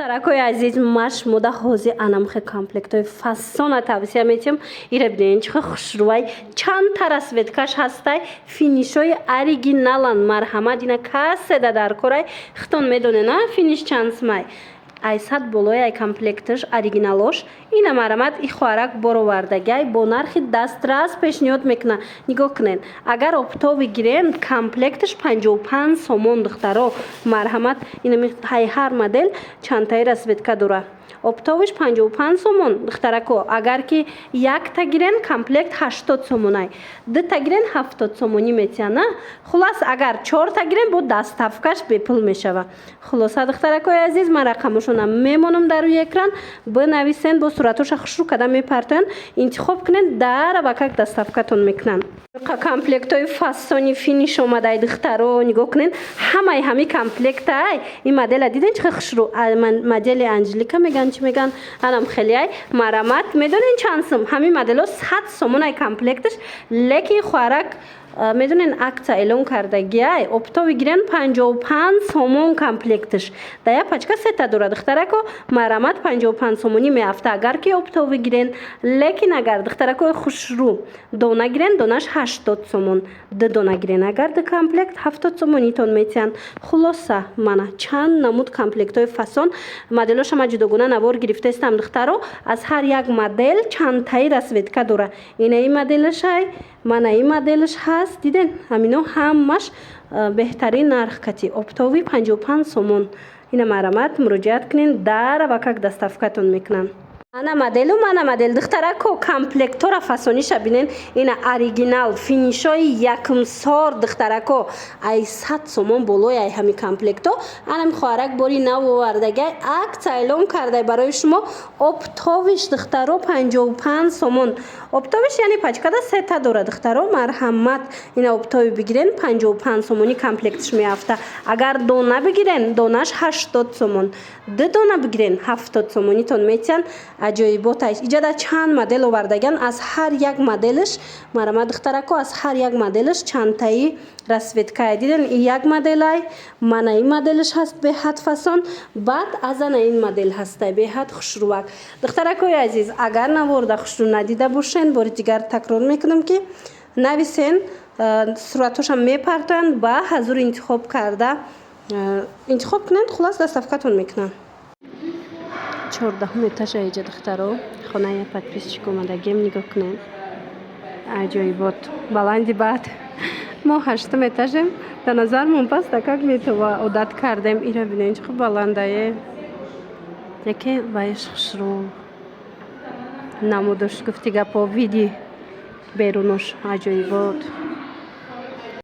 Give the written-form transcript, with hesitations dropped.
Таракои азиз, ма шумода ҳозир анамхе комплектои фасона тавсия метиҳам. Ира бинед чихе хушрӯай чандта расветкаш ҳастай, финишои оригиналан, марҳамат ина касседа дар корай хитон медонена финиш чансмай. Айсад болои ай комплекташ оригиналош ина марҳамат и хоҳарак боровардагай бо нархи дастрас пешниҳод мекуна. Нигоҳ кунед, агар оптови гирен комплекташ 55 сомон духтаро марҳамат ина ҳай ҳар модел чандтаи расветка дора. Оптовиш 55 сомон духтарако, агар ки якта гирен комплект 80 сомонай, дута гирен 70 сомонӣ метиҳана. Хулас агар 4та гирен бо даставкаш бепул мешава. Хулоса духтаракои азиз, ман рақамашона мемонам дар рӯи экран, бинависен, бо суратоша хушрӯ када мепартоян, интихоб кунед, дар ва как даставкатон мекунанд. Комплектои фасони финиш омадай духтаро, нигоҳ кунед, ҳамаи ҳами комплектай ин модела диден чихе хушрӯ, модели Анжелика меган чи меган, анам хелиай марҳамат. Медонен чанд сум? Ҳами модело 100 сомон ай комплекташ, лекин хоҳарак медонен акция эълон кардагиай оптови гирен 55 сомон комплекташ. Да я пачка сета дора духтарако, марҳамат 55 сомонӣ меафта агар ки оптови гирен, лекин агар духтаракои хушрӯ дона гирен, донаш 80 сомон, ду дона гирен агар ду комплект 70 сомонитон метиҳанд. Хулоса мана чанд намуд комплектои фасон моделошама ҷудогона навор гирифтаистам духтаро. Аз ҳар як модел чандтаи расветка дора. Ина ин моделашай, мана ин моделаш ҳаст, диден ҳамино ҳамаш беҳтарин нарх кати оптови 55 сомон. Ина марҳамат муроҷиат кунед, дар ва как доставкатон мекунанд. Ана модел духтарако комплектора фасониша бинен, ина оригинал финишои якумсор духтарако ай 100 сомон болои ай ҳами комплекто. Анам хоҳарак бори нав овардагай акция эълон кардай барои шумо. Оптовиш духтаро 55 сомон. Оптовиш яъне пачкада сета дора духтаро, марҳамат ина оптови бигирен 55 сомони комплектш меафта. Агар дона бигирен, донаш 80 сомон, ду дона бигирен 70 сомонитон метиҳанд. Аҷоиботай иҷада чанд модел овардаган, аз ҳар як моделаш марҳамат духтарако, аз ҳар як моделаш чандтаи расветкае. Диден ин як моделай, мана ин моделаш ҳаст беҳад фасон, баъд аз ана ин модел ҳастай беҳад хушрӯвак. Духтаракои азиз, агар наворда хушрӯ надида бошен, бори дигар такрор мекунам ки нависен, суратоша мепартоянд, ба ҳазур интихоб карда интихоб кунанд, хулас доставкатон мекунанд. 14 этаж эҷа духтаро, хонаи подписчик омадагием, нигоҳ кунед. Аҷоибот баланди баъд мо 8 этажем, ба назармон паста как метова одат кардем. Ира бинед чӣ баландае, яке вайш хушрӯ намудош гуфти гапо види берунош. Аҷоибот.